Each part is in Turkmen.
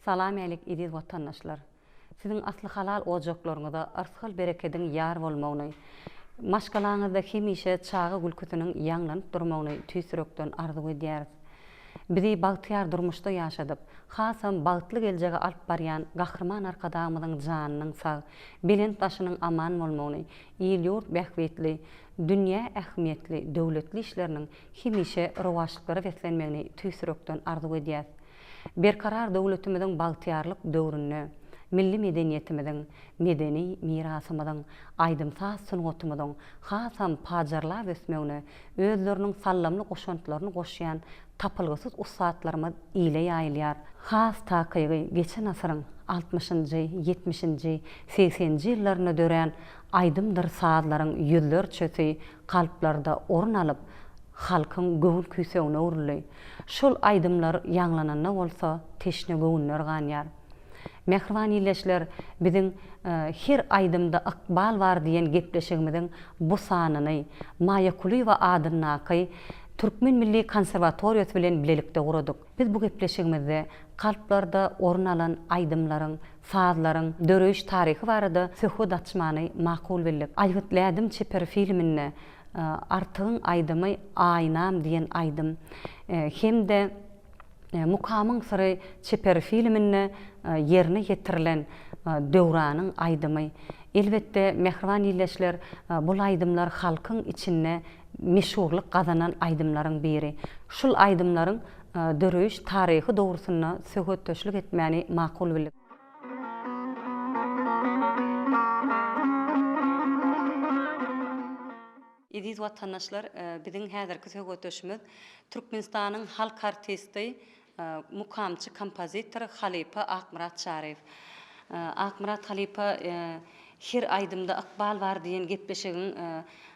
Salam alik ediz vatandaşlar. Sizin aslı halal ocaklarınızda arsal berekediň ýar bolmagyny, maşgalaňyzda hemişe çağı gülküsiniň ýanlanyp durmagyny tüýsürekden arzu edýäris. Bizi bagtyar durmuşda ýaşadyp, hasam bagtly geljege alyp barýan gahrman arkadamyzyň janynyň sag, bilen taşynyň aman bolmagyny, ýyl-ýurt bähwetli, dünýä ähmiýetli, döwletli işleriniň hemişe rowaşlyklary beslenmegini tüýsürekden arzu edýäris. Berkarar döwletimiziň bagtyarlyk döwrüne, milli medeniýetimiziň, medeni mirasymyzyň, aýdymsaz sungatymyzyň hasam pajarlap ösmegine özleriniň sallamly goşantlaryny goşýan tapylgysyz ustadlarymyz ile ýaýylýar. Has takygy geçen asyryň 60-njy, 70-njy, 80-nji ýyllaryna dören aýdymdyr saatlaryň ýüzlerçesi kalplarda orun alyp halkyň göwül küýsegine uruly. Şol aýdymlar ýanglananda bolsa teşne göwünler ganýar. Mehriban ýyleşler biziň her aýdymda ykbal bar diýen gepleşigimiziň bu sanyny Maya Kuliýewa adyny Türkmen Milli Konserwatoriýasy bilen bilelikde guradyk. Biz bu gepleşigimizde kalplarda orun alan aýdymlaryň, sazlaryň döreýiş taryhy barada söhbet açmany makul bildik. Aýgytladım çeper filminde Artygyň aýdymy Aýnam diýen aýdym hemde Mukamyň syry çeper filminde ýerine getirilen döwranyň aýdymy. Elbetde mehriban ýyleşler bu aýdymlar halkyň içinde meşhurlyk gazanan aýdymlaryň biri. Şol aýdymlaryň döreýiş taryhy dogrusyna söhbetdeşlik etmäni makul bildik. Ediz vatandaşlar, biziň häzirki söhbetdeşimiz Türkmenistanyň halk artisti, mukamçy kompozitor Halipa Akmurat Şaryp. Akmurat Halipa her aýdymda ykbal bar diýen gepleşigiň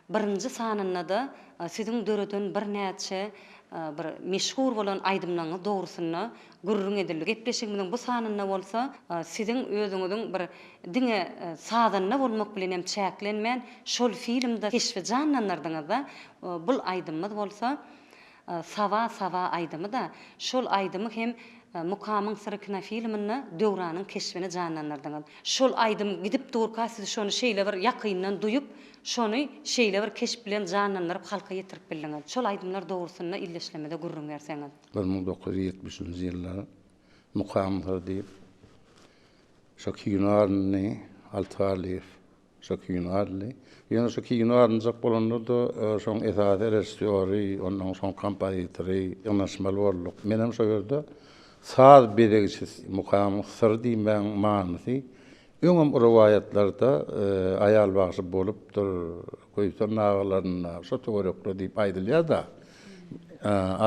birinji sanynda da siziň döreden bir näçe bir meşhur bolan aýdymlaryň dogrusyna gurrun edildi. Gepleşigimiň bu sanyna bolsa siziň özüňiziň bir diňe sazyna bolmak bilen hem çäklenmän şol filmde keşfe janlanardyňyzda bu aýdymyz bolsa Sava Sava aýdymy da şol aýdymy hem Mukamyň syry kina filminde döwranyň keşfine janlanardyňyz. Şol aýdym gidip durka siz şonu şeýle bir ýakyndan duýup, şonu şeýle bir keşf bilen janlandyryp halka ýetirip bildiňiz. Şol aýdymlar dogrusyna illeşlemede gurrun berseňiz. 1970-nji ýyllar Mukamyň diýip Şokýynarny Altalyf Şokýynarly ýa-da Şokýynarny jak bolanda da şoň esasy rejissöri, onuň şoň kompozitory, ýanaşmaly bolduk. Menem şo ýerde saz bedegçisi Mukamyň syr diýmän manysy öňüm riwayatlarda aýal bagşy bolupdyr, goýsan nagalaryna şo töwerekle diýip aýdylýar da.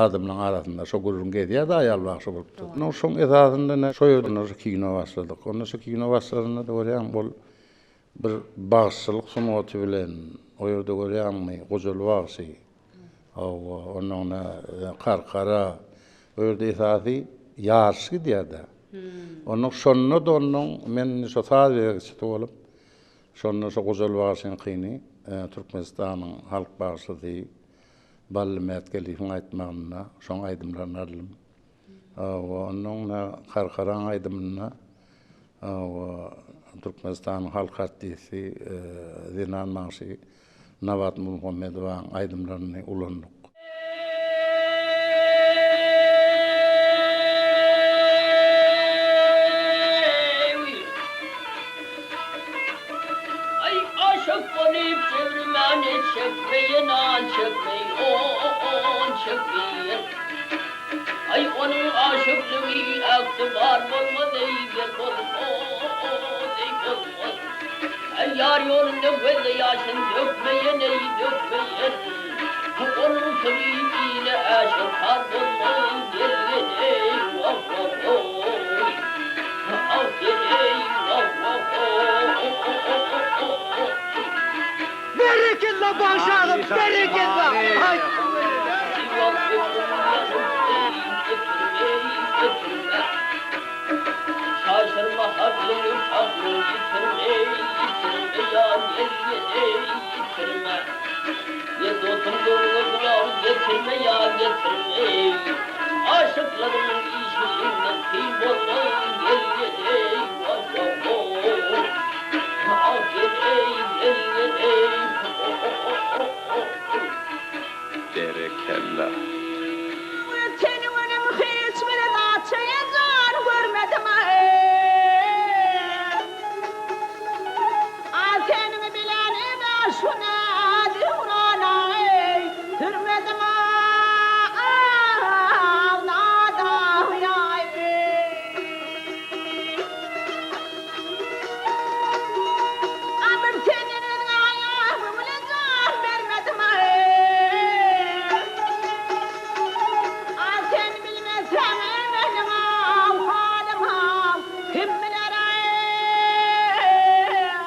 Adamlaryň arasynda şo gurrun gedýär da aýal bagşy bolupdyr. Onuň şoň esasynda şo ýerde kino başladyk. Onda şo kino başlaryna da görýän bol bir bagşylyk sunaty bilen o ýerde görýänmi gojal bagşy. Onuň qarqara o ýerde esasy ýarşy diýerdi. Onuň şonno da onuň men şo saz bergisi bolup şonno şo gojal bagşyň kyny Türkmenistanyň halk bagşysy Ballymat Gelifiň aýtmagyna şoň aýdymlaryny aldım. Onuň qarqara aýdymyna Türkmenistanyň halk artisti Zenan Maňşy Nawat Muhammedowaň aýdymlaryny ulandyk. Ay onun aşıklığı aktıbar bolmadı yer bolmaz. Ay yar yolunda gözde yaşın dökmeyen ey dökmeyen. Onun sürüyle aşıklar bolmaz yer ey vah vah oy. Ah ey vah vah oy. Bereketla başarım, bereketla. Ay. Şaşırma haklını haklı yitirme ya yitirme. Ye dostum doğru bulav getirme ya getirme. aşıklarımın işinden kıybolmayın gelgeley vallaho gelgeley Berekella. Seni önüm hiç bile açayacağım görmedim Altenimi bileni de şuna diyorana Türmedim ağlada yay Amir teninin ayağımı can vermedim Alten bilmezsem benim halim kim bilir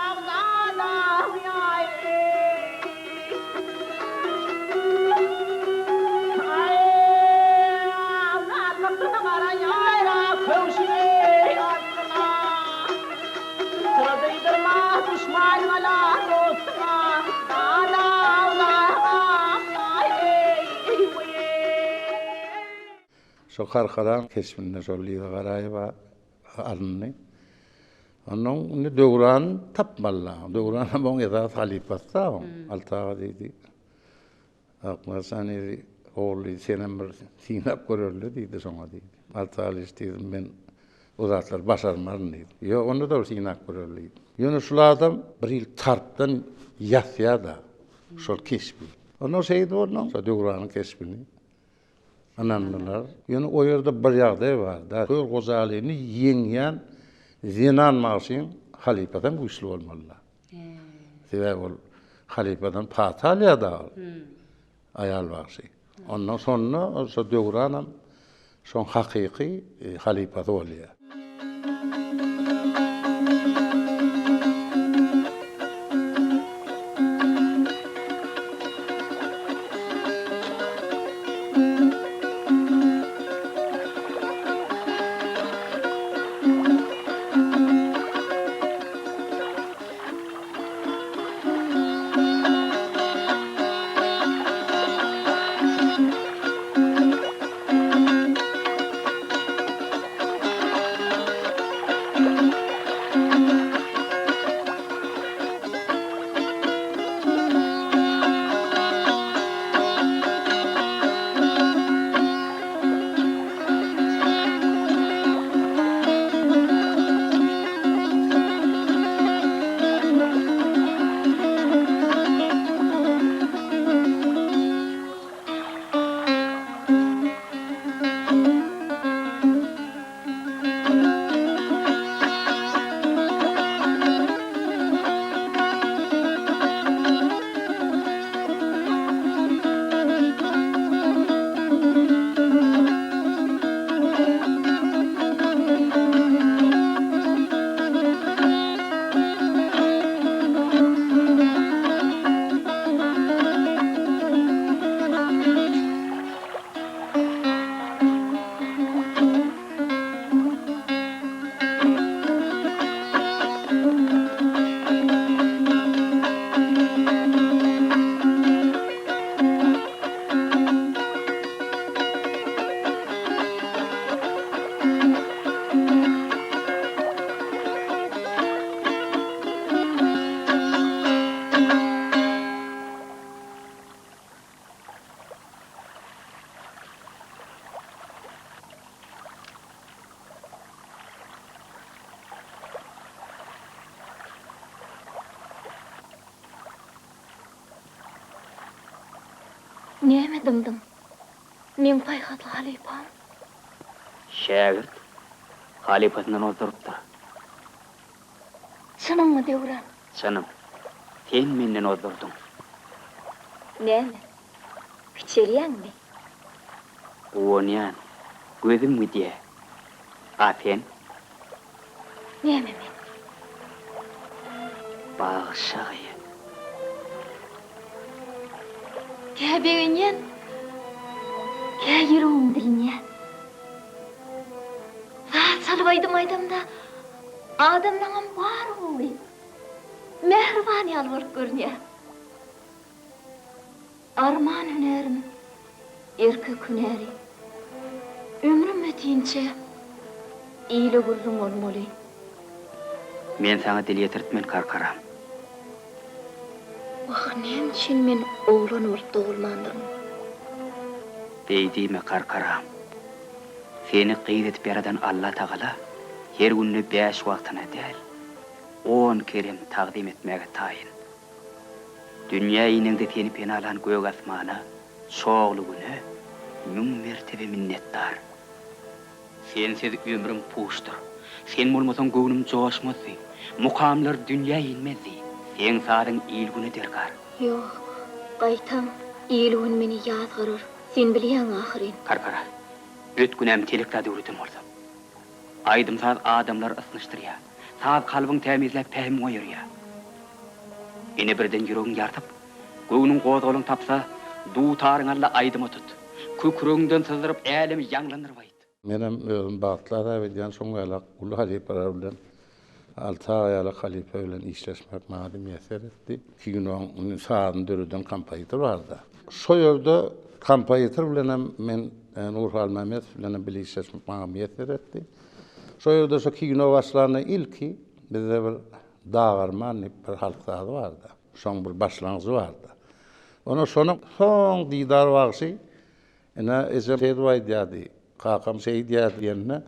avladım yay avladım kara yayra kövşey aklına Sıradıydırma düşman valla dostuna Dağda avladım yay Şo karkaran kesminde şollygy garaýyp alındy. Onun ne döwran tapmalla. Döwran boň ýa-da halipatsa altaga diýdi. Akmasan edi oğlu senem bir sinap görürlü diýdi şoňa diýdi. Altaga istedim men uzatlar başarmaryn diýdi. Yo onda da sinap görürlü. Ýöne şulardan bir ýyl tarpdan ýasýada şol kesbi. Onu şeýdi bolnaň, şo döwranyň kesbini. Anandılar. Ýöne o ýerde bir ýagdaý bar da. Köl gozalyny ýeňýän zinan maşyn halipadan güýçli bolmalylar. Sebäp ol halipadan patalýada ayal başy. Ondan sonra şo döwranam şoň hakyky halipat bolýar. Näme dymdym? Men paýhatly halipam. Şägirt halipatyndan oturupdyr. Şununmy döwran? Sanım, sen menden oturdun. Näme? Biçerýänmi? Onyan, gözüm gidiye. Afen, Näme men? bağışığı. Käbegenýän, käýürüm diýýän. Salwaýdym aýdymda adamdan bar boly. Mehriban ýalwaryp görnýär. Arman hünerim, erkek hüneri. ömrüm öteyinçe iyili gurrun olmaly. Men sana dil yetirtmen karkaram. Nem için men oğlan olup doğulmandım. Beydime karkaram. Seni qeyd etip yaradan Allah Taala her günni 5 wagtyna değil, 10 kerem taqdim etmege tayin. Dünya ininde teni penalan gög asmana, çoğlu günü, mün mertebe minnettar. Sensiz ömrüm puştur. Sen bolmasan göwnüm joşmasy, mukamlar dünya inmezi. Sen sarın il günü derkar. Yok, qaytam iyilüğün meni yazgırır. Sen bilýän ahyrin. Karkara, ötkünem telekta döwretim bolsa. Aydım saat adamlar ısnıştırya. Saat kalbin temizlep pehim koyurya. Ene birden yüreğin yartıp, göğünün qoğdolun tapsa, duutarın alla aydıma tut. Kükrüğünden sızdırıp elimi yanlanır bayt. Menem özüm bağıtlarda ediyen son aylak ulu halipeler bilen 6 aylık halipe bilen işleşmek madim yeter etti. 2 gün onun sağın dörüden kampayıtır vardı. So yerde kampayıtır bilen men Nurhal Mehmet bilen bile işleşmek madim yeter etti. So yerde so 2 gün başlarına ilki bizde bir dağarman bir halk dağı vardı. Son bir başlangıcı vardı. Ona sonra son didar vaqsi ena ezem tedvay diýdi. Kakam şey diýýärdiňne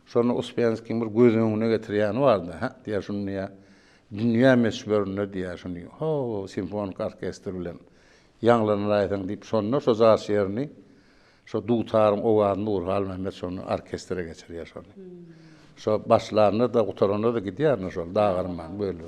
sonra Uspenskiň bir gözüňe getirýän vardy. Ha diýär şunu ya dünya meşhurlygy diýär şunu. Ho simfonik orkestr bilen ýanglanan aýdan diýip sonra so zar şeýerini so dutarym owaň Nurhal Mehmet şonu orkestre geçirýär şonu. So başlaryna da utarana da gidýär şol dağarman böyle.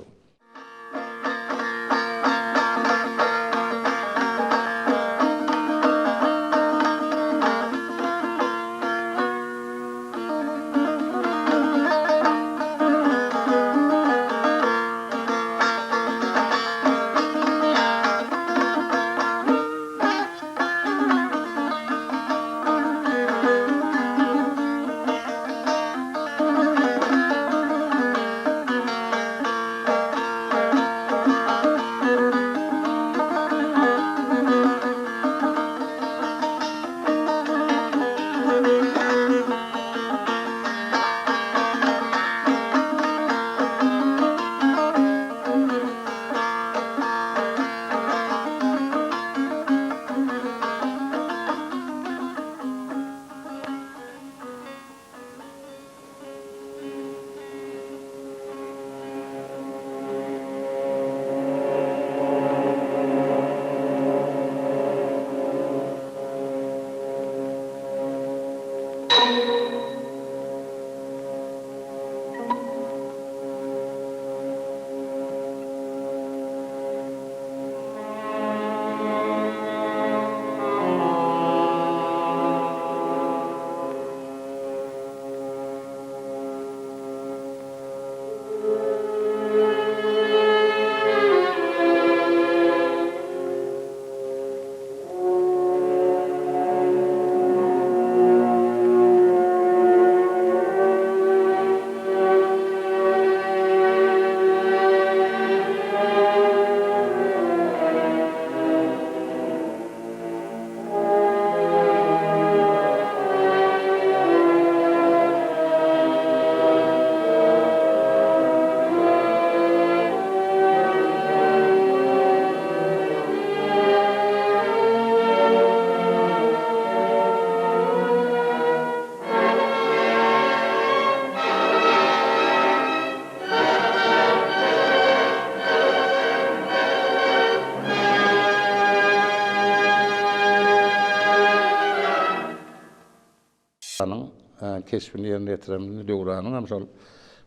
Keşfini yerine getiremini Döwranyň hem şol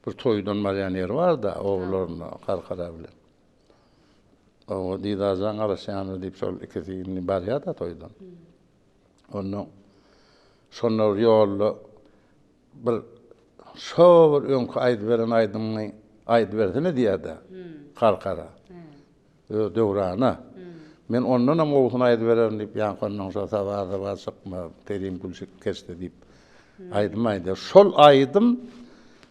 bir toýdan marýaner bar da oğullarına Karkara bilen. O diýdajan araşýany diýip şol ikisini barýa da toýdan. Onu sonra ýolda bir şol öňkü aýdy beren aýdymy aýdy berdine diýärdi. Karkara. Döwrana. Men ondan hem oğuluna aýdy beren diýip ýankynyň şol sabarda basykma terim gülşik kesdi diýip aýdymaydy. Şol aýdym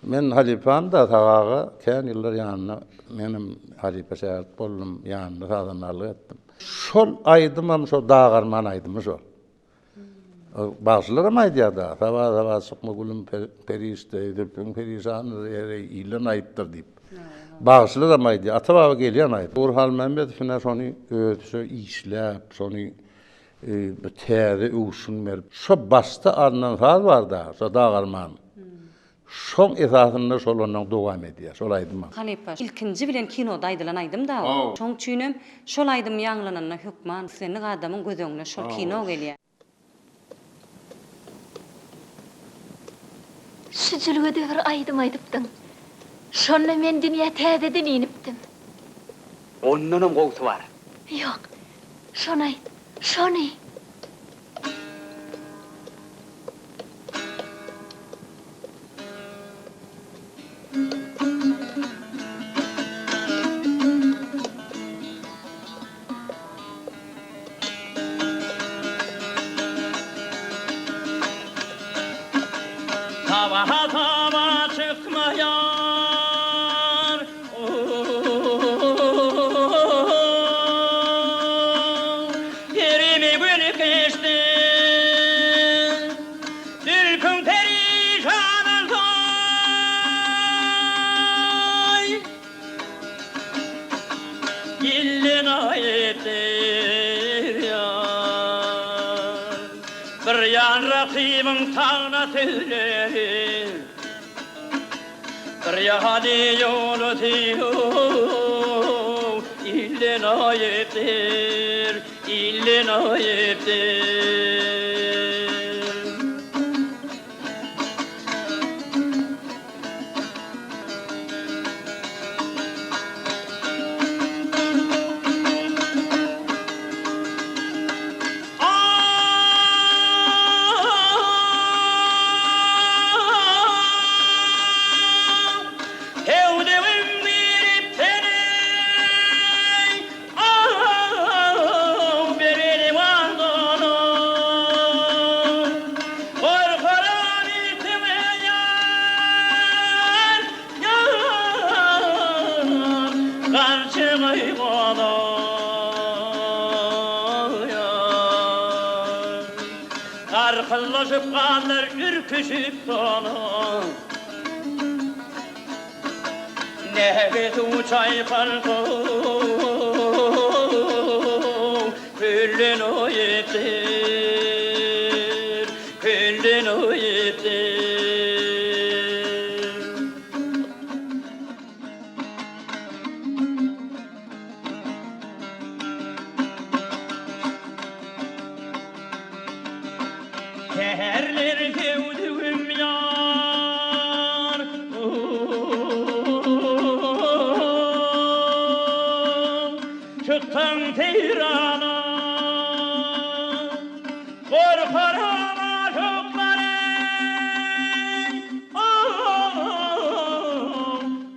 men halifan da tagaga kän ýyllar ýanyna menim halife şähert boldum ýanyna sadanarlyk etdim. Şol aýdym hem şol dağarman aýdym şol. Bazıları ama idiyada. Tava sıkma gülüm periste, perişan ilan ayıptır deyip. Bazıları da maydı. Ataba geliyen ayıp. Orhan Mehmet'in sonu ötüsü işlep, sonu teri uğuşun verip. Şu basta arnan faz var da, şu dağarman. Şoň esasında şolandan dowam edýär. Şol aýdym. Hanipa, ilkinji bilen kinoda aýdylan aýdym da. Şoň üçinem şol aýdym ýaňlanana hükman, seni adamyň gözüňne şol kino gelýär. Şu jülgede bir aýdym aýdypdyň. Şonda men dünýä täzeden inipdim. Onunam gowsy var. Ýok. Şonu aýt. Şonu. Tava çıkmayan yerimi bölük geçti Dülkün perişan olday İllin ayettir ya Bir yan rakibin tağına tüzleri Bir yahadi yolu diyor İllin ayettir, illin ayettir Arkadaşıp kalır ürküşüp sonu Nefes uçay kalko Küllün o yetir Küllün o yetir Teherler kevdüğüm yar Çıktım Tehran'a Korkarım aşıkların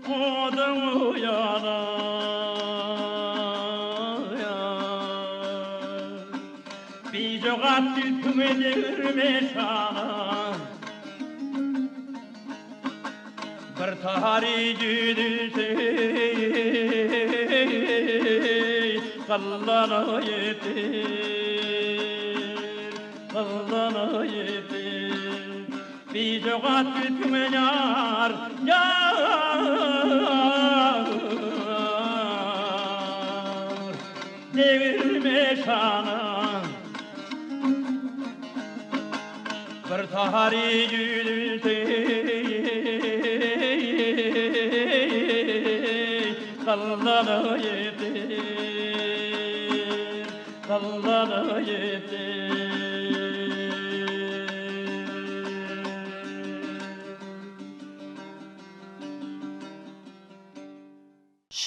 Odun uyana Bir jogat tülküme devirme şana Bir tahari cüdülse Kallana yetir Kallana yetir Bir jogat tülküme yar Yar Devirme şana Bir tahari gülülse Kallana yetir Kallana yetir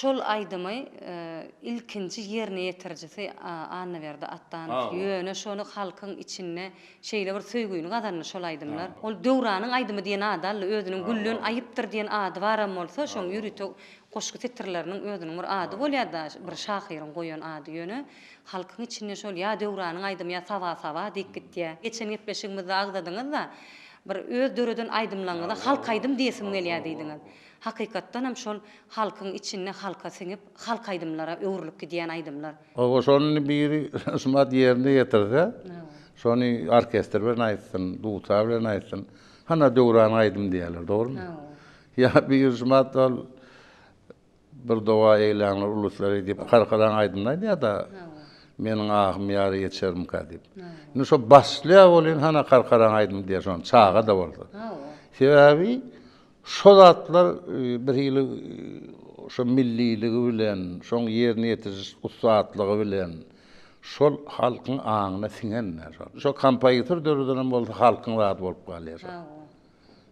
Şol aýdymy ilkinji ýerine ýetirjisi anna berdi attan ýöne şonu halkyň içinde şeýle bir söýgüni gazandy şol aýdymlar. Ol döwranyň aýdymy diýen adal özüniň güllün aýypdyr diýen ady baram bolsa şoň ýürütek goşky titrleriniň özüniň bir ady bolýar-da bir şahyryň goýan ady ýöne halkyň içinde şol ýa döwranyň aýdymy ýa sawa diýip gitdi. Geçen gepleşigimizde agdadyňyz da bir öz döreden aýdymlaňyzda halk aýdym diýesim gelýär diýdiňiz. Hakykatdan hem şol halkyň içinde halka siňip halk aýdymlara öwrülip gidýän aýdymlar. O şonun biri ismat ýerine ýetirdi. Şonu orkestr bilen aýtsyn, dutar bilen aýtsyn. Hana döwran aýdym diýerler, dogrymy? Ya bir jymat ol bir dowa eýlenler uluslar edip karkaran aýdymlaýdy ya da meniň ahym ýary ýetşerim ka diýip. Indi şo başlya bolýan hana karkaran aýdym diýer şon çaga da boldy. Sebebi şo zatlar bir hili şo milliligi bilen, şoň ýerine ýetiriş ustatlygy bilen şol halkyň aňyna siňenler. Şo kompozitör döwründen bolsa halkyň zat bolup galýar.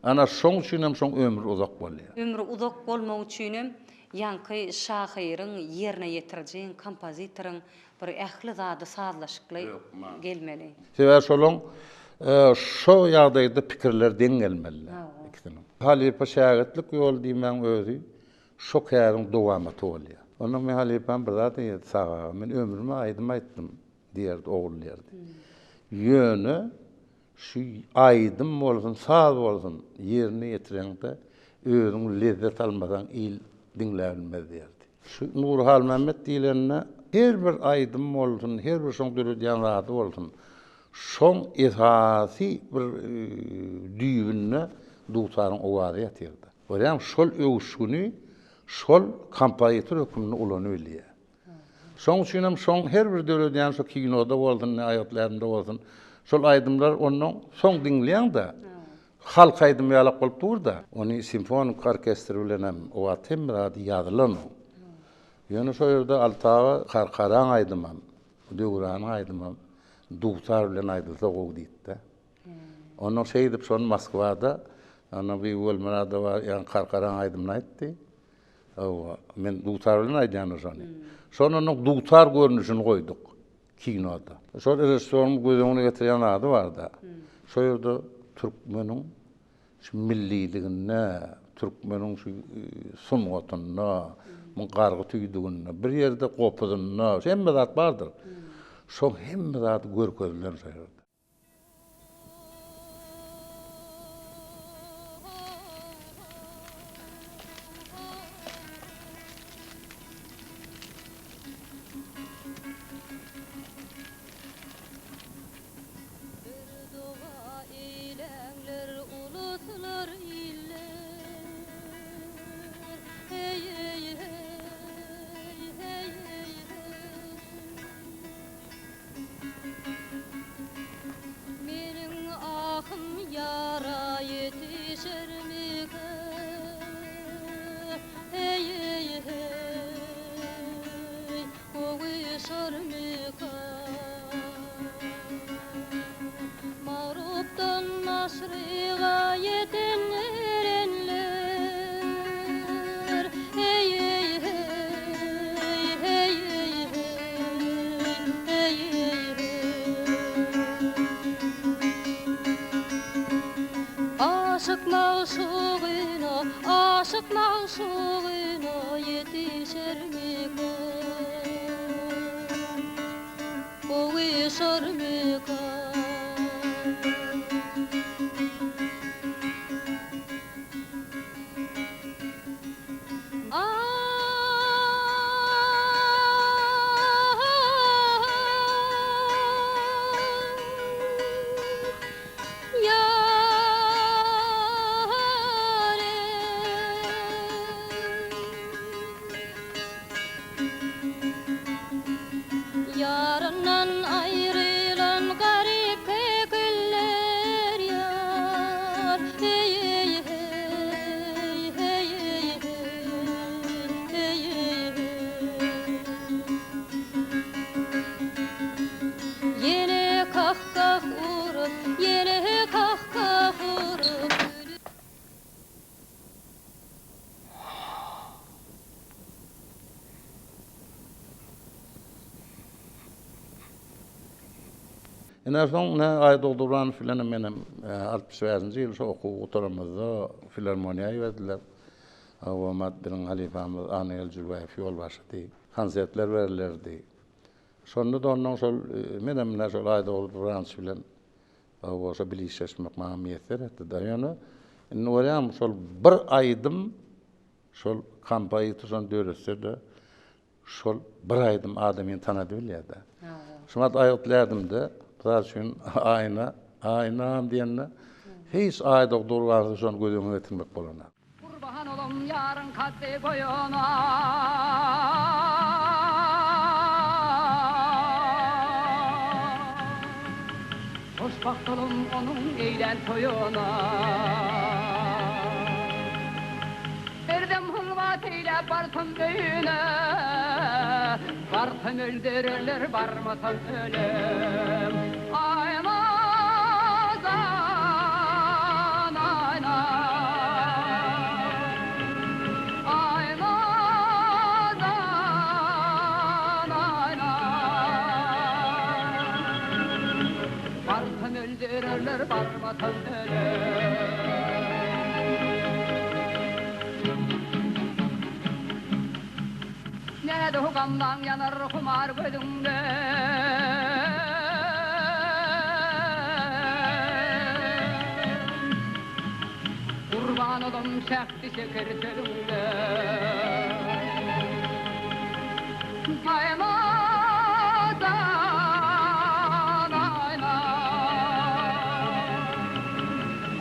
Ana şoň üçin hem şoň ömür uzak bolýar. Ömrü uzak bolmak üçinem ýanky şahyryň ýerine ýetirjän kompozitoriň bir ähli zady sazlaşykly gelmeli. Sebebi şolong şo ýagdaýda pikirler deň gelmeli. Halipa şäherlik ýol diýmän özü şo käriň dowamaty bolýar. Onuň men halipam bir zat ýet saga, men ömrüme aýdym aýtdym diýerdi oğullardy. Ýöne şu aýdym bolsun, saz bolsun ýerine ýetireňde özüň lezzet almadan il dinläbilmez diýerdi. Şu Nurhal Mehmet diýilenne her bir aýdym bolsun, her bir şoň dürüdýän zady bolsun. Şoň esasy bir düýbünne dutaryň owazy ýetýärdi. Bolýam şol öwüşüni şol kompozitor hökmüne ulanyp bilýär. Şoň üçin hem şoň her bir döwredýän şo kinoda bolsun, aýatlarynda bolsun, şol aýdymlar onuň soň dinleýän-de halk aýdym ýalak bolup durda. Ony simfonik orkestr bilen hem o temrady ýazylan. Ýöne şo ýerde altaga karkaran aýdymam, döwran aýdymam, dutar bilen aýdylsa gowy diýdi. Onu şey edip şonu Moskwada, ana bir bölmelerde var, yani karkaran aýdymny aýtdy. Men dutar bilen aýdýan şonu. Şonun dutar görnüşini goýduk kinoda. Şol restoran gözüňe getiren ady bar da. Şo ýerde türkmeniň şu milliligine, türkmeniň şu sungatyna, mun gargy tüýdügine, bir ýerde gopudyna, hemme zat bardyr. Şo hemme zat görkezlen şeýerde. Aşık mağşuğuna yetişer mi kan? Boğuşar mı kan? Yarından ayrılan garip kekiller yar. Hey hey hey hey hey hey hey. Yine kahkah vurup, yine kahkah vurup. En son ne ay dolduran filan menem 65-nji ýyl şo okuw oturamyzda filharmoniýa berdiler. Awmat bilen halifamyz Anyel Jurbaýew ýol başlady. Konsertler berilirdi. Şonda da ondan şol menem şol ay dolduran filan awşa bilişmek mahymiýetler etdi da ýöne. Noram şol bir aýdym şol kompozitordan döresde şol bir aýdym adamyny tanady bilýärdi. Şumat aýatlarymda Misal üçün aynam diýende hiç aýdyk durgardy şonu gözüňe getirmek bolana. Kurban olum yarın katli koyuna. Hoşbaht olum onun eğlen toyuna. Erdem hılvat eyle barsın düğüne. Barsın öldürürler barmasın ölüm. Aymazan ayna. Aymazan ayna. Barsın öldürürler barmasın ölüm. Ne de hukamdan yanar kumar gözümde. Kurban olum şekti şeker sözümde. Aymazan ayna.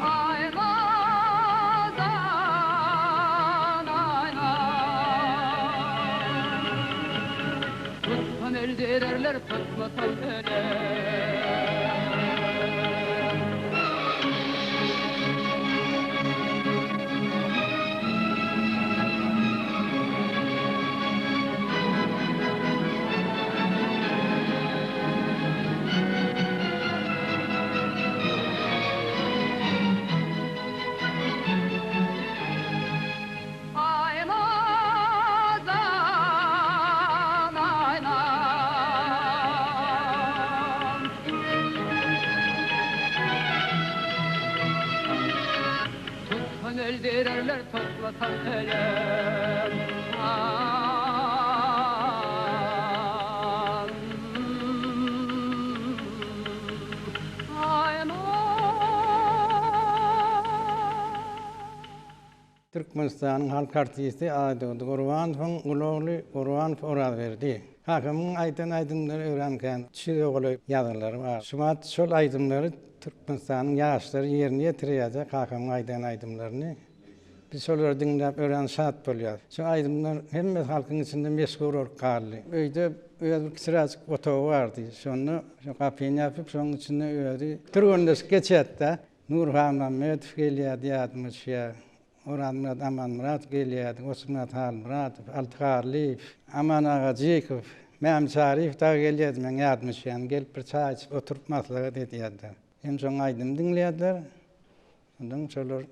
Aymazan ayna. Tutsan öldürürler, tutmasan ölür. Aymazan ayna. Tutsan öldürürler, tutmasan ölür. Türkmenistan'ın halk artisti Aýdygy Gurbanowň ulugly Gurbanov orad berdi. Hakymyň aýdynlary öwrenken çyýoly ýazgylary bar. Şumat şol aýdymlary Türkmenistan'ın ýaşlary ýerine ýetirýär hakymyň aýdymlaryny. Biz şolary dinläp öwren şat bolýar. Şu aýdymlar hemme halkyň içinde meşhur bolup galdy. Öýde bir kirazk otagy bardy. Şonu şu kapyny ýapyp şonuň içinde öwri türgündeş geçýärdi. Nurhan Mehmet gelýär ýadmyşya. Orhan Murat Aman Murat gelýärdi. Osman Hal Murat, Altıgarlyp, Aman Ağa Jikow, Mehmet Şarif da gelýärdi. Men ýadmyşyan gelip bir çaý içip oturup maslahat edýärdi. Hem şoň aýdym dinleýärler. Ondan şolar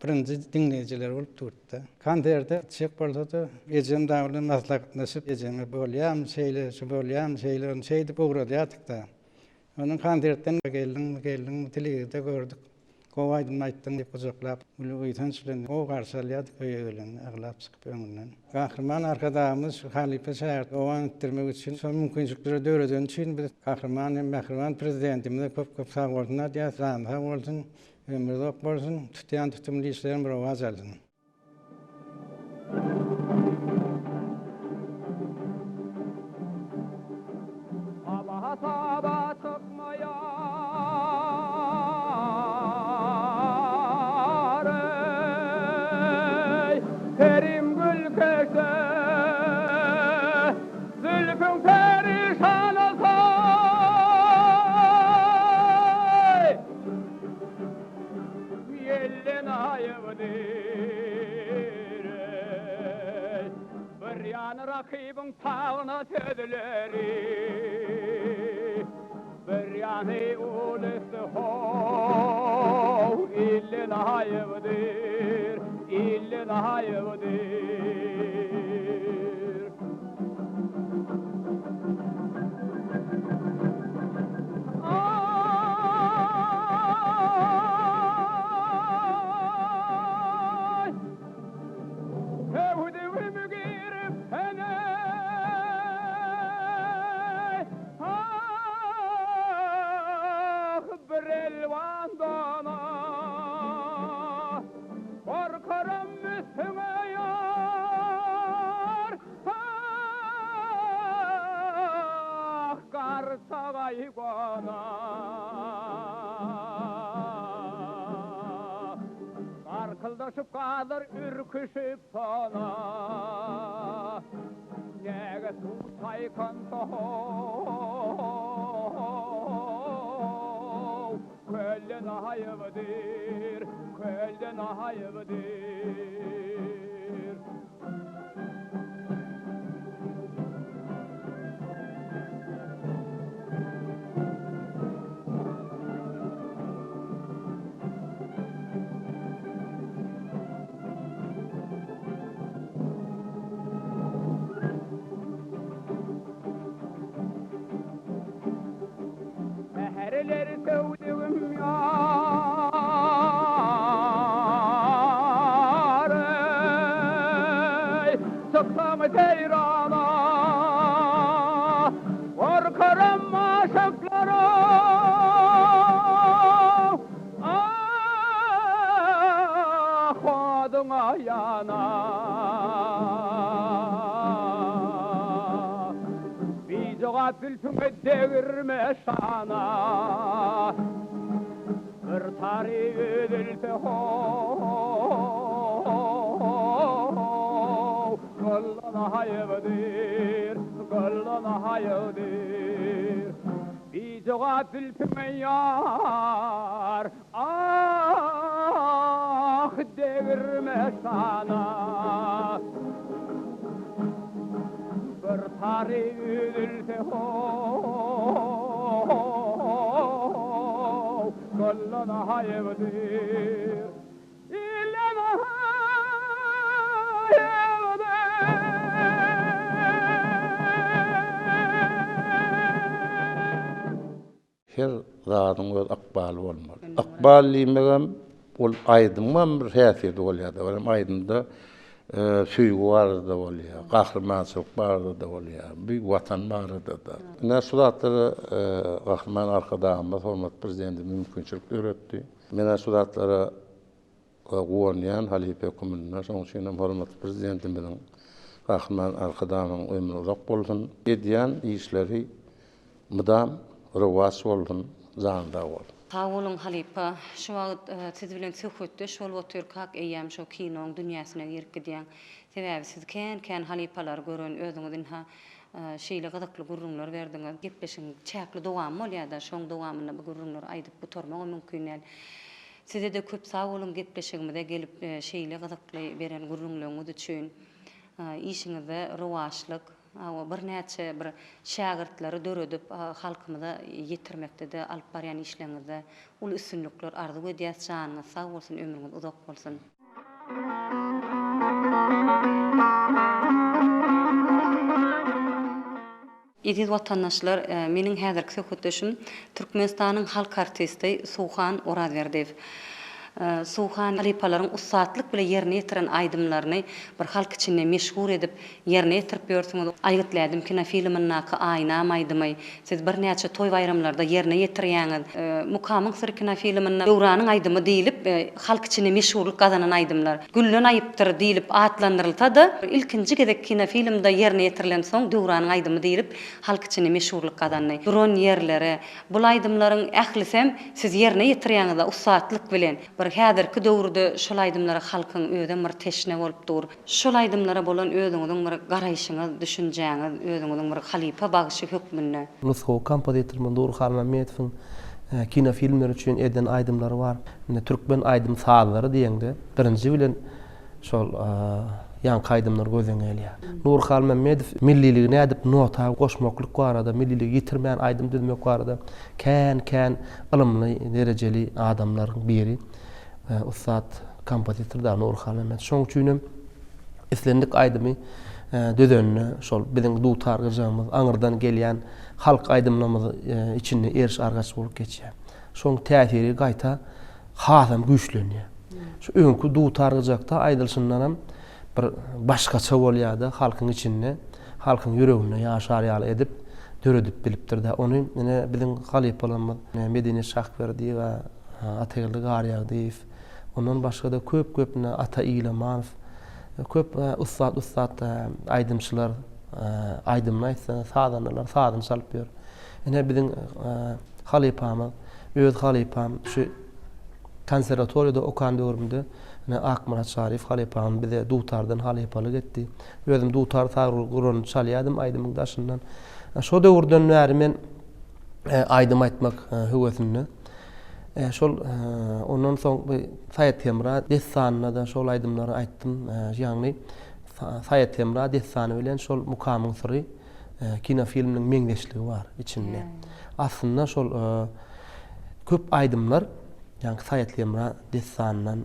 birinji dinleýijiler bolup durdy. Kanterde çyk bolsa-da ejem dagly maslahatlaşyp ejeme bolýam, şeýle şu bolýam, şeýle onu şeýdi bugradýardyk da. Onun kanterden geldim televizde gördük. Kovaydın aýtdyň diýip gujaklap, uly tanşylan o garşalýady öýelen aglap çykyp öňünden. Gahrman arkadaşymyz Halipe şäher owan etdirmek üçin şol mümkinçilikleri döwreden üçin bir gahrman hem mähriman prezidentimize köp sag bolsunlar, ýa-da sag bolsun, ömürde bolsun, tutýan tutumly işlerin bir awaz alsyn. Sabaha sabah çıkmaya. Terim gül köşe, zülfün perişan olsay. Yellen ayıvdır, bir yanı rakibin tağına tödüleri. Bir yanı ulusu hov, yellen ayıvdır. İlle nahayıvdır. Ay, sevdiğimi girip hene. Ah, bir elvandan korkarım üstüme ya. ana Arkıldaşıp kadar ürküşüp sana Nege su saykan tohov Kölden hayıvıdır, kölden hayıvıdır Herleri sevdiğim yar Sıklamı teyrana Korkarım aşıklara Ah oduna yana Bizoğa zülfüme devirme şana Bir tarih edilse Gollana hayıvıdır, gollana hayıvıdır Bizoğa zülfüme yar Ah devirme şana Bir tarih edilse Gollana hayıvıdır İllana Her zatın öz akbaly bolmaly. Akbal diýmegem ol aýdymam bir häsiýeti bolýar. Olam aýdymda süýgü barda bolýar, gahrmançylyk barda bolýar, büýük watan barda da. Näme sudatlary gahrman arkadaşymyz hormat prezidenti mümkinçilik öwretdi. Mene sudatlara goýanýan halipe kommununa şoň üçin hormat prezidentimizin gahrman arkadaşymyň ömrü uzak bolsun. Edýän işleri mydam röwas bolsun, zanda bolsun. Sağ olun Halipa. Şu wagt siz bilen söhbetde şol oturk hak eýäm şo kinoň dünýäsine girip gidýän. Sebäbi siz kän halipalar gören özüňizdin ha şeýle gazakly gurrunlar berdiňiz. Gepleşiň çäkli dowam bolýar-da, şoň dowamyna bu gurrunlar aýdyp butormagy mümkin näl. Size de köp sağ olun gepleşigimde gelip şeýle gazakly beren gurrunlaryňyz üçin. İşiňizde rowaşlyk bir näçe bir şagirtlary döredip halkymyza ýetirmekde de alyp barýan işleňizde ul üstünlikler arzu edýäs janyňyz sag bolsun, ömrüňiz uzak bolsun. Ediz watandaşlar, meniň häzirki söhbetdeşim Türkmenistanyň halk artisti Suhan Orazberdiýew. Suhan halipalaryň ussatlyk bilen ýerine ýetiren aýdymlaryny bir halk içinde meşhur edip ýerine ýetirip ýörsiňiz. Aýdytladım kino filmyndaky aýnam aýdymy. Siz bir näçe toý bayramlarda ýerine ýetirýäňiz. Mukamyň sır kino filmynda Döwranyň aýdymy diýilip halk içinde meşhurlyk gazanan aýdymlar. Güllen aýypdyr diýilip atlandyrylsa da ilkinji gezek kino filmde ýerine ýetirilen soň Döwranyň aýdymy diýilip halk içinde meşhurlyk gazandy. Duran ýerlere bu aýdymlaryň ählisem siz ýerine ýetirýäňizde ussatlyk bilen bir häzirki döwürde şol aýdymlara halkyň öýden bir teşne bolup dur. Şol aýdymlara bolan özüňiziň bir garaýşyňyz, düşünjäňiz, özüňiziň bir halipa bagyşy hökmünde. Nusxo kompozitorman Durhan Mehmetowyň kino filmler üçin eden aýdymlary bar. Türkmen aýdym sazlary diýende birinji bilen şol ýan aýdymlar gözüň gelýär. Nurhan Mehmetow milliligine edip nota goşmaklyk barada, millilig ýitirmän aýdym düzmek barada kän ilmli, derejeli adamlaryň biri. Ustad kompozitor da Nurhan Mehmetow. Şoň üçin islendik aýdymy dödönne şol biziň dutar gyrjamyz aňyrdan gelýän halk aýdymlarymyz içinde eriş argaç bolup geçýär. Şoň täsiri gaýta hasam güýçlenýär. Şu öňkü dutar gyrjakda aýdylşyndan bir başgaça bolýar-da halkyň içinde, halkyň ýüregine ýaşarýaly edip döredip bilipdir da. Onu ene biziň halipalarymyz Medine Şahberdi we Atagly Garýagdiýew, ondan başga da köp Ata Iýlemaňew, köp ustad aýdymçylar aýdymlaýsa sadanlar sadan salyp ber. Ene biziň halypamy, öz halypam şu konservatoriyada okan döwrümde Akmurat Şarif halypam bize dutardan halypalyk etdi. Özüm dutar taýrugyny çalýadym aýdymyň daşyndan. Şo döwürden bäri men aýdym aýtmak höwesini. Şol ondan soň Saýat Temra dessanyna da şol aýdymlary aýtdym. Ýagny Saýat Temra dessany bilen şol mukamyň syry kino filminiň meňdeşligi bar içinde. Aslında şol köp aýdymlar ýa-ni Saýat Temra dessanynyň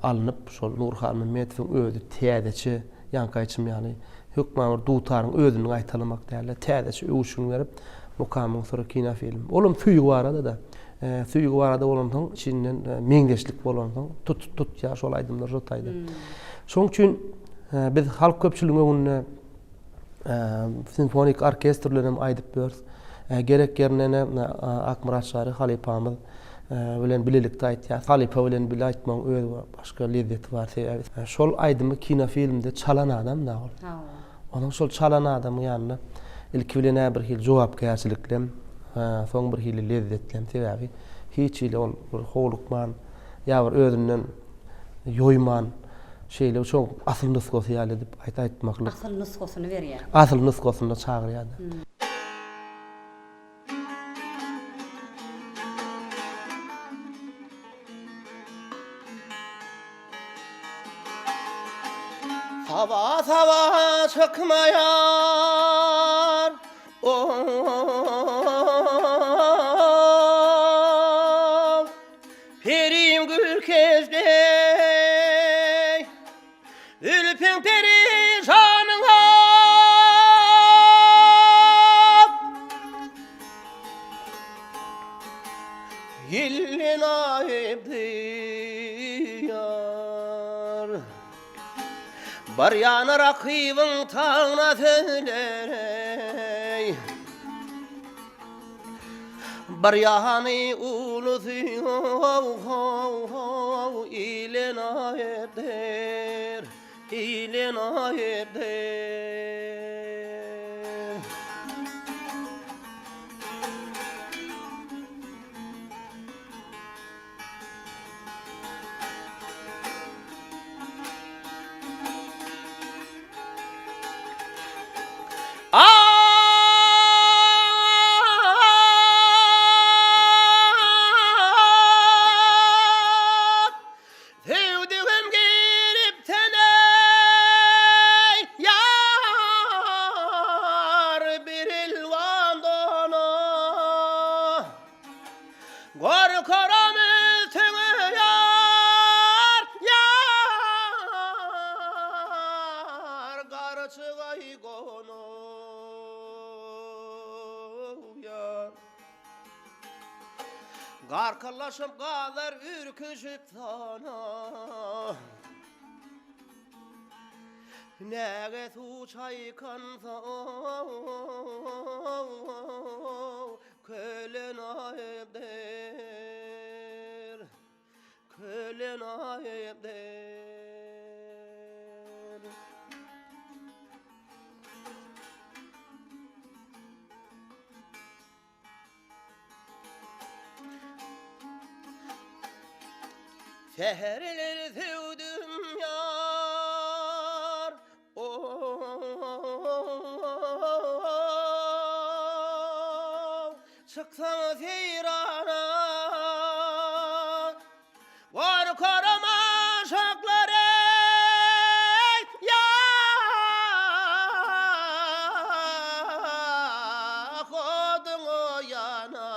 alınıp şol Nurhan Mehmetowyň özü täzeçi ýankaýçym ýagny hökmama dutaryň özüni aýtalamak däle täzeçi öwüşüň berip mukamyň syry kino film. Olum süýgi barada da süýgi barada bolandyň içinden meňdeşlik bolandyň tut ýa şol aýdymlar jotaýdy. Şoň üçin biz halk köpçüligine öňünde simfonik orkestrlerim aýdyp börs. Gerek yerine Akmurat Şarif halypamyz bilen bilelikde aýtýar. Halypa bilen bile aýtmaň öz başga lezzeti bar. Şol aýdymy kino filmde çalan adam da ol. Onuň şol çalan adamy ýanyna ilki bilen bir hil jogapkärçilikle soň bir hil lezzetlem sebäbi hiç ile ol bir howlukman ýa bir özünden ýoýman şeýle çok asyl nüskosy ýaly dip aýtmaklyk. Asyl nüskosyny berýär. Asyl nüskosyny çagyrýardy. Sabah sabah çıkmayar Perim gül kezdey Ülpün perişanın Yillin ayıpdiyar Bar yana rakibiň taňa söylerey Bar ýany ulusy ilen ayeder ilen ayeder Garkalaşıp galar ürküşüp sana Näge su çaykansa Kölen ayıpder Kölen ayıpder Seherleri sevdim yar Çıksan seyrana Var karama şakları Ya Kodun o yana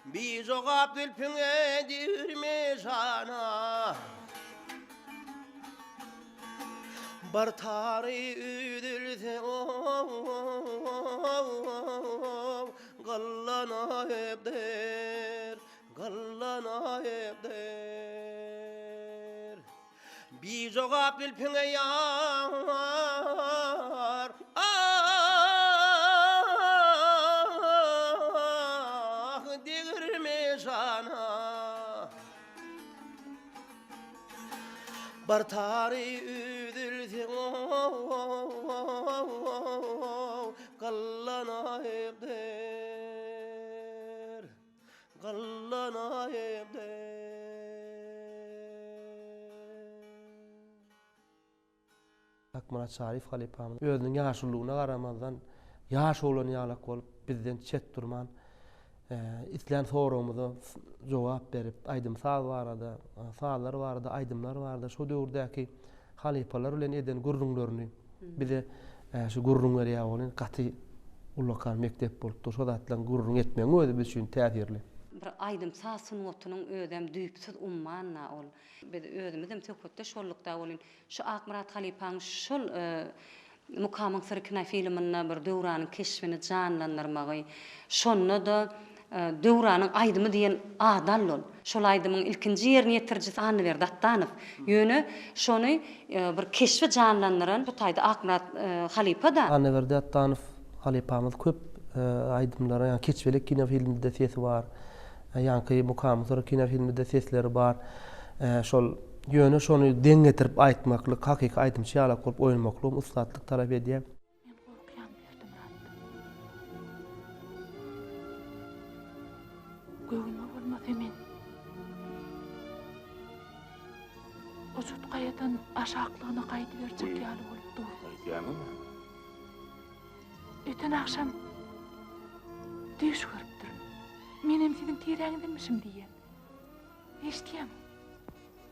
Bir jogap ülpüne dirme jana Bar tari üdülse Gallana ebder Gallana ebder Bir jogap ülpüne yar Bar tari üdülse Gallana Akmarat Şarif halipamız özüniň ýaşullygyna garamazdan ýaş bolan ýalak bolup bizden çet durman islen sorumuza jogap berip aýdym saz barada, sazlar barada, aýdymlar barada şu döwürdäki halipalar bilen eden gurrunlaryny bize şu gurrunlar ýagolyň gaty ulakar mektep bolupdy. Şo zatlan gurrun etmeň özü biz üçin täsirli. Bir aýdym saz sunuwatynyň ödem düýpsiz ummanna ol. Biz özümizem töketde şollukda bolyn. Şu Akmarat Halipaň şol Mukamyň Sırkına filminde bir döwranyň keşfini janlandyrmagy, şonu da döwranyň aýdymy diýen adal ol. Şol aýdymyň ilkinji ýerini ýetirjisi Anwer Dattanow. Ýöne şonu bir keşfi janlandyran bu taýda Akmarat Halipa da. Anwer Dattanow halipamyz köp aýdymlara, ýani keşfelik kino filminde sesi bar. Ýani Mukamyň Sırkına filminde sesleri bar. Şol ýöne şonu deň getirip aýtmakly, hakyky aýdymçy ýalak bolup oýnmakly ustatlyk talap edýär. Men gorkýan Mehtemrat. Göwülme bolmasa men. O sut gaýatan aşaklygyna gaýdy berjek ýaly bolupdy. Aýdýarmy? Öten akşam düş görüpdir. Menem siziň tiräňizdenmişim diýen. Eşdiýem.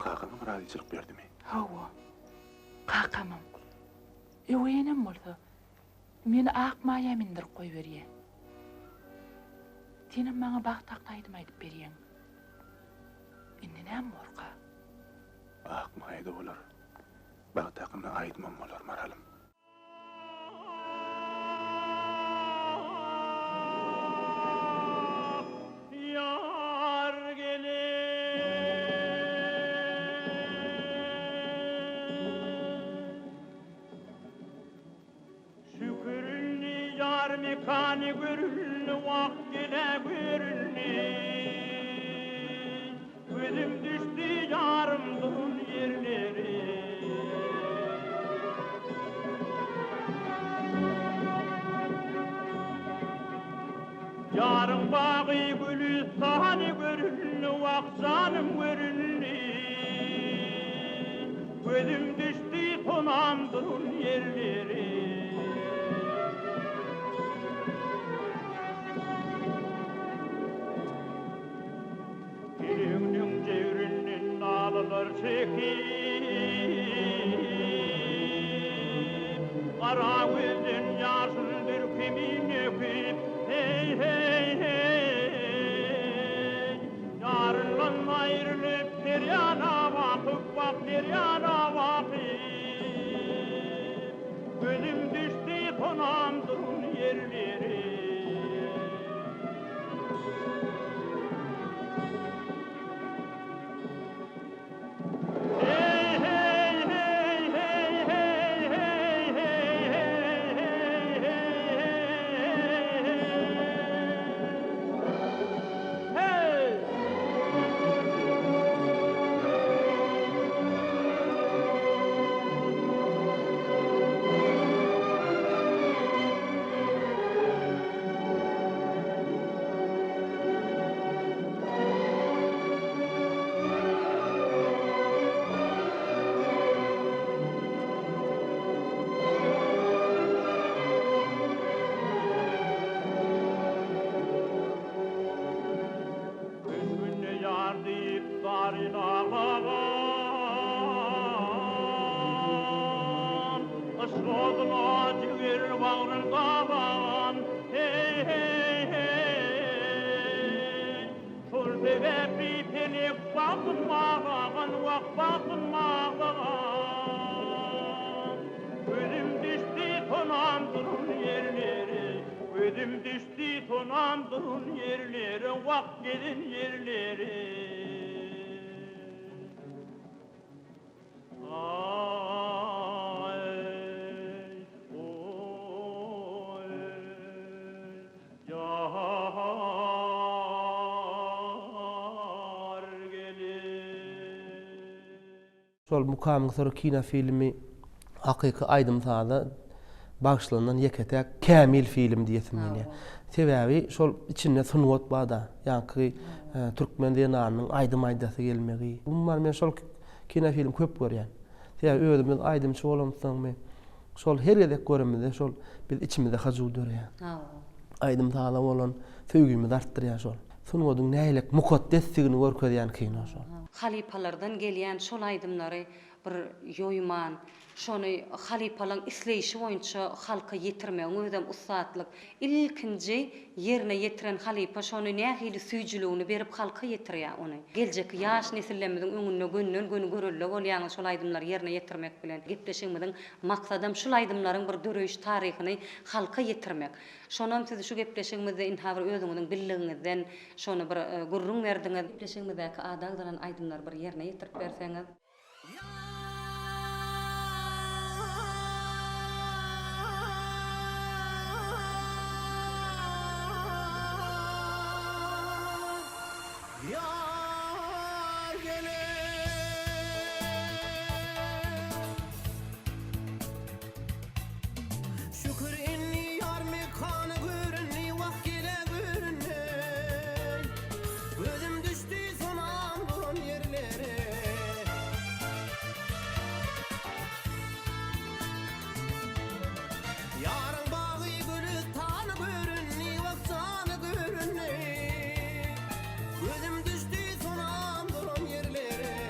Kakamy radyçylyk berdimi? Hawa. Kakamam. Ewenem bolsa meni akmaýa mindirip goý berýär. Senem maňa bagtak aýdym aýdyp berýäň. Indi näme borka? Akmaýda bolar. Bagtakyny aýdmam bolar maralym. Kani görülni vaktine görülni Gözüm düştü yarımdın yerleri Yarın bağı gülü sani görülni vaksanım görülni Gözüm düştü tonandın yerleri Ara gözün yaşlıdır kimin öpüp hey hey hey Yarından ayrılıp deryana bakıp bak deryana bakıp Gözüm düştü tonamdın yerleri Gözüm düştü tonandın yerleri, vak gelin yerleri. Ay, oy, yar gelin. Şol Mukamyň Sırkına filmi hakyky aýdym saza başlanan yeketek kamil film diýesim ýene. Sebäbi şol içinde sunwat bada, ýa-ni türkmen diýenanyň aýdym aýdasy gelmegi. Umman men şol kino film köp görýän. Sebäbi özümiz aýdymçy bolamsyň men şol her ýerde göremizde şol biz içimizde hajuw dörýär. Aýdym taala bolan söýgümi artdyrýar şol. Şunuň näýlek mukaddesligini görkezýän kino şol. Halipalardan gelýän şol aýdymlary bir ýoýman, şonu halipalaň isleýişi boýunça halka ýetirmek, öňüden ustatlyk. İlkinji ýerine ýetiren halipa şonu nähili süýjüligini berip halka ýetirýär ony. Geljek ýaş nesillerimiziň öňünde gönnen göni görülle bolýan şol aýdymlary ýerine ýetirmek bilen gepleşigimiziň maksadam şol aýdymlaryň bir döreýiş taryhyny halka ýetirmek. Şonam sizi şu gepleşigimizde inhawr özüňiziň bildigiňizden şonu bir gurrun berdiňiz. Gepleşigimizdäki adagdalan aýdymlary bir ýerine ýetirip berseňiz. Şükür inni yar mekanı görünni vak gele görünni gözüm düştü sonam duran yerlere yarın bağı gülü tanı görünni vak sanı görünni gözüm düştü sonam duran yerlere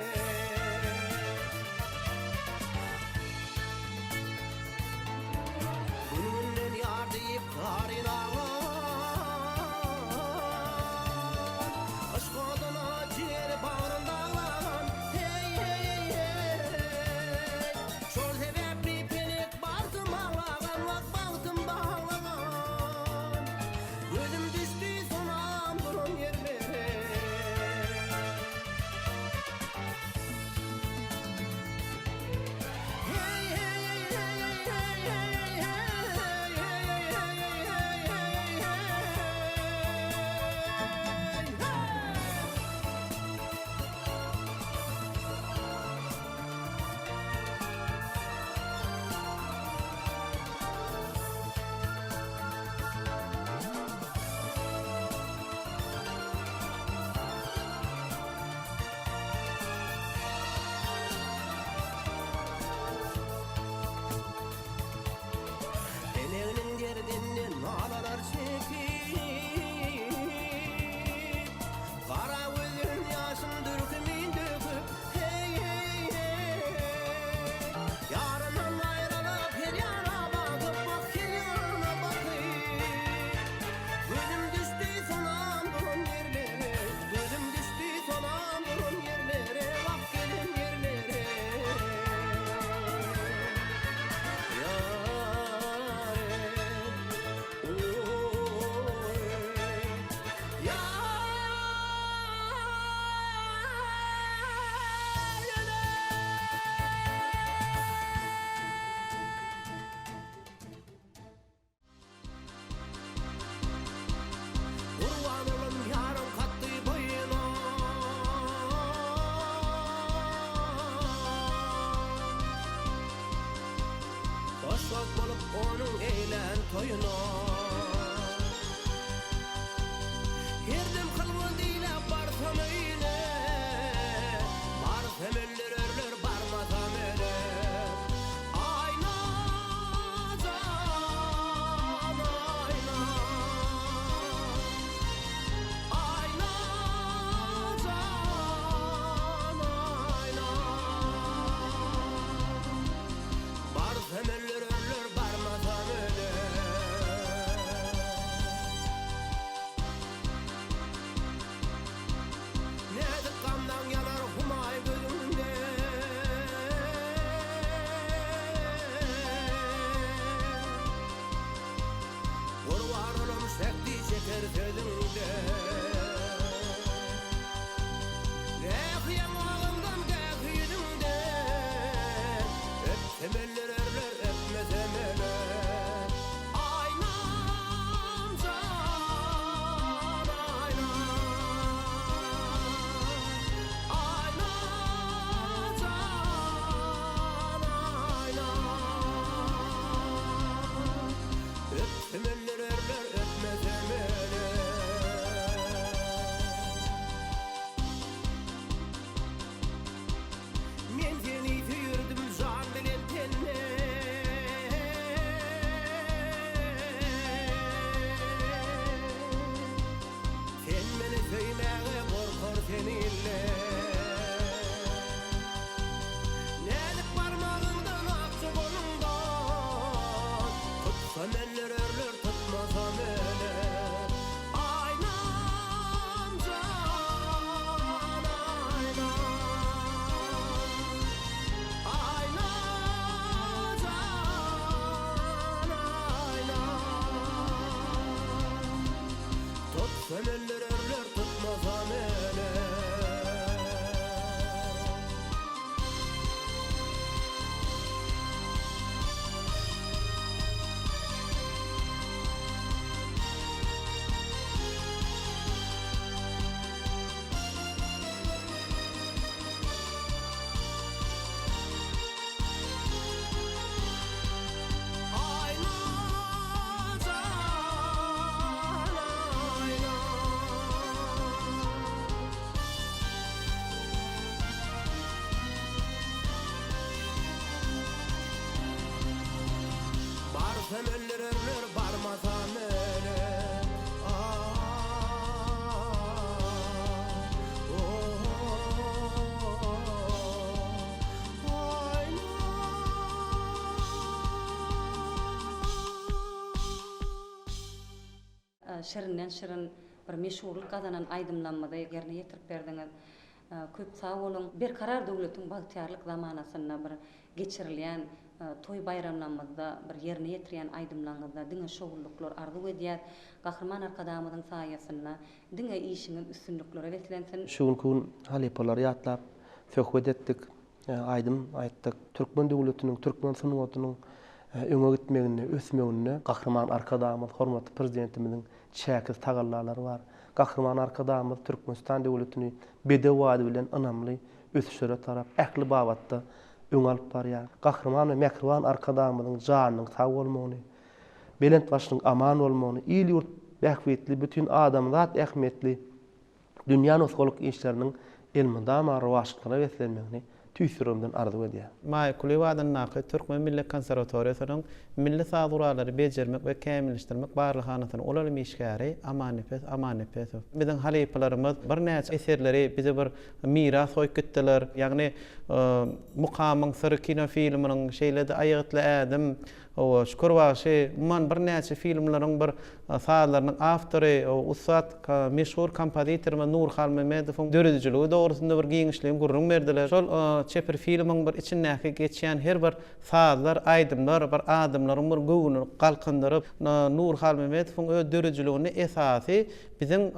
Gününden yar deyip tarın ağlar Aşk oduna ciğeri bağrında ağlar Hey hey hey hey Şol sebepli pelek baktım ağlagan Vak baktım bağlagan Gözüm düştü sonam duran yerlere Hey hey hey hey hey Eleğinin gerdinden ağlar çekip Kara gözün yaşın dürkümün döküp Hey hey hey Yarından ayrılıp her yana bakıp Bak her yana bakıp Gözüm düştü sonam duran yerlere Gözüm düştü sonam duran yerlere Bak gelin yerlere Kurban olun yarım kattı boyuna Boşluk bolup onun eğlen toyuna Girdim kılgın dile barsam öyle Barsam öller örler barmasam öyle Ayna can ayna Ayna can ayna Barsam öller örler barmasam öyle tenille Nelik parmağından aktı kolumdan Tutsam eller örler tutmasam ele Aynam can aynam Aynam can aynam Tutsam eller örler tutmasam ele Barsam eller örler barmasam ele Şirinden şirin bir meşhurluk kazanan aydımlanmada yerine yetirip berdiňiz. Köp sağ bolun. Bir karar döwletiň bagtyarlyk zamanasynda bir geçirilýän toy bayramlarymyzda bir yerine yetirýän aydymlaryňyzda diňe şowulluklar arzu edýär. Gahrman arkadamyzyň saýasynda diňe işiňiz üstünlüklere wesilensin. Şunkun halipalar ýatlap söhbet etdik. Aydym aýtdyk. Türkmen döwletiniň, Türkmen sunuwatynyň öňe gitmegini, ösmegini gahrman arkadamyz, hormatly prezidentimiziň çäkiz tagallalary bar. Gahrman arkadamyz Türkmenistan döwletini bedewady bilen anamly ösüşere tarap ähli babatda öň alyp barýar. Gahrman we mehriban arkadamyzyň janynyň sag bolmagyny, belent başynyň aman bolmagyny, il ýurt bähwetli bütün adamzat ähmetli dünýäň osgoluk işleriniň elmindama rowaşlygyna weslenmegini tüýsürümden arzu edýär. Maý Kuliwadan naky Türkmen Millet Konserwatoriýasynyň milli sagduralary bejermek we kämilleşdirmek barlygyny olar meşgäri Aman Nefes. Biziň halipalarymyz bir näçe eserleri bize bir miras goýup gitdiler. Ýagny Mukamyň Syry kino filminiň şeýlede aýytly ädim o şükür başy man bir näçe filmlaryň bir saatlarynyň awtory Usat meşhur kompozitor Nur Halmemedowyň döredijiligi dogrusynda bir giňişliğim gurrun berdiler. Şol çepir filmiň bir içindäki geçýän her bir saatlar, aýdymlar, bir adamlaryň bir göwüni galkyndyryp Nur Halmemedowyň öz dörejiligini esasy biziň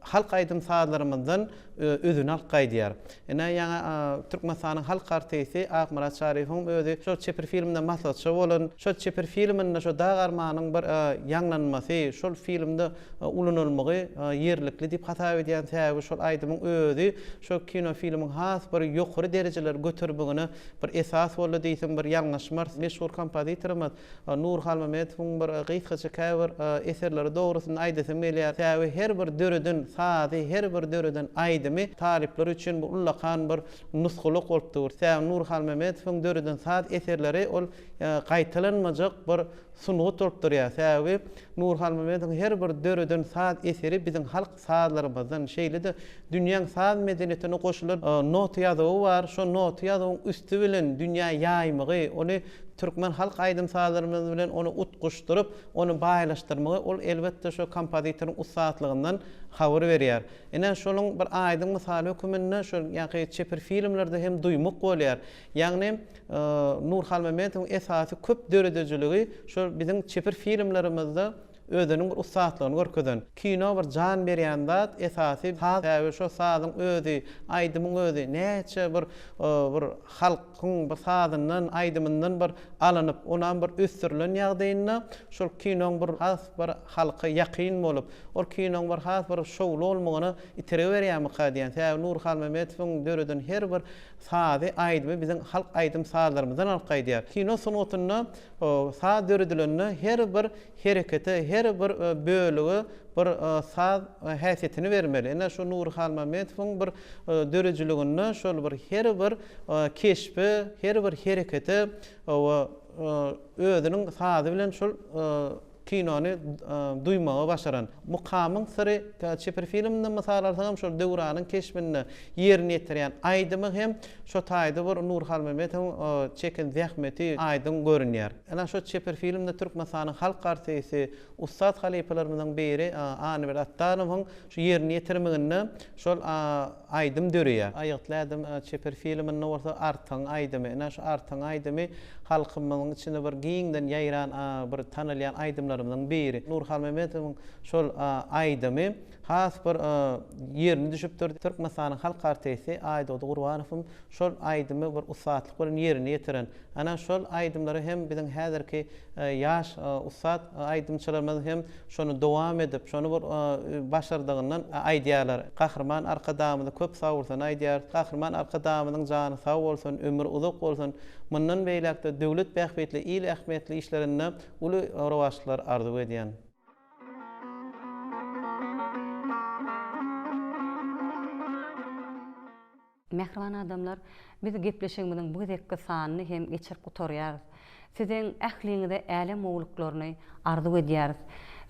halk aydym saatlarymyzdan özüni alyp gaýdýar. Ene ýa Türkmenistanyň halk artisti Akmarat Şarifowyň özü şol çepir filminde maslahatçy bolan, şol çepir filminde şo dag armanyň bir ýanglanmasy, şol filmde ulanylmagy ýerlikli diýip hata edýän täze şol aýdymyň özü şo kino filmiň has bir ýokary derejeler götürbegini bir esas boldy diýsem bir ýalňyşmar meşhur kompozitorymyz Nur Halmemedowyň bir gysgaça käbir eserleri dogrusynda aýdysam gelýär. Täze her bir döredin sady, her bir döredin talipler üçin bu ullakan bir nuskuluk bolupdyr. Täze Nur Halmemedowyň döredin sad eserleri ol gaýtalanmajak bir sunuwat bolupdyr ýa. Täze Nur Halmemedowyň her bir döredin sad eseri biziň halk sadlarymyzdan şeýlede dünýäň sad medeniýetine goşulan not ýazygy bar. Şo not ýazygyň üstü bilen dünýä ýaýmagy, ony Türkmen halk aydym saatlarymyz bilen onu utguşdurup, onu baýlaşdyrmagy ol elbetde şo kompozitoriň ustatlygyndan habar berýär. Ene şoluň bir aýdyň misaly höküminde şol ýa-ni çepir filmlerde hem duýmak bolýar. Ýagny Nur Halmemedowyň esasy köp döredejiligi şol biziň çepir filmlerimizde özüniň bir ustatlygyny görkezden. Kino bir jan berýän zat esasy täze şo sazyň özü, aýdymyň özü näçe bir halkyň bir sazynyň aýdymyndan bir alanyp, onan bir ösdürilen ýagdaýynda şol kinoň bir has bir halka ýakyn bolup, o kinoň bir has bir şowlu bolmagyny itire berýärmi diýen. Täze Nur Halmemedowyň döredin her bir sazy aýdymy biziň halk aýdym saatlarymyzdan alyp gaýdýar. Kino sunatynda saat döredilenine her bir herekete, her bir bölügi bir saz häsiýetini bermeli. Ene şu Nur Halmemedowyň bir dörejiligini şol bir her bir keşpi, her bir hereketi we özüniň sazy bilen şol kinony duymagy başaran. Mukamyň syry çeper filmden mysalarsaňam şol döwranyň keşbini ýerine ýetirýän Aýdymy hem şo taýda bir Nurhal Mehmetow çeken zähmeti aýdym görünýär. Ana şo çeper filmde Türkmenistanyň halk artisti Ustad halipalarymyň biri Anwer Attanowyň şu ýerine ýetirmegini şol Aýdym dörýär. Aýatladım çeper filmini orta Artaň Aýdymy. Ana şu Artaň Aýdymy halkymyň içinde bir giňden ýaýran bir tanylýan aýdymlarymyň biri. Nurhal Mehmetowyň şol Aýdymy has bir ýerini düşüpdir. Türkmenistanyň halk artisti Aýdod Gurbanowyň şol Aýdymy bir usatlyk bilen ýerine ýetiren. Ana şol aýdymlary hem biziň häzirki ýaş usat aýdymçylarymyz hem şonu dowam edip, şonu bir başardygyndan aýdýarlar. Gahrman arkadamyda köp sag bolsun aýdýar. Gahrman arkadamynyň jany sag bolsun, ömür uzak bolsun. Mundan beýlekde döwlet bähbetli, il ähmetli işlerinde uly rowaşlar arzu edýän. Mehriban adamlar, biz gepleşeňimiziň bu dekki sanyny hem geçirip gutarýarys. Siziň ähliňizde älem mowluklaryny arzu edýäris.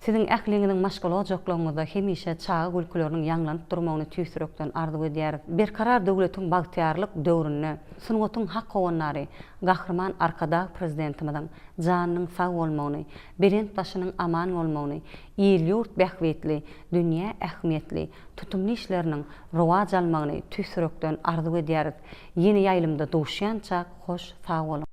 Siziň ähliňiziň maşgul ojaklaryňyzda hemişe çağa gülküleriniň ýanglanyp durmagyny tüýsürekden arzu edýäris. Berkarar döwletiň bagtyarlyk döwrüne, sunwatyň hak gowanlary, gahrman arkada prezidentimiziň janynyň sag bolmagyny, berent başynyň aman bolmagyny, il ýurt bähbetli, dünýä ähmiýetli, tutumly işleriniň rowaj almagyny tüýsürekden arzu edýäris. Ýeni ýaýlymda duşýança hoş sag bolun.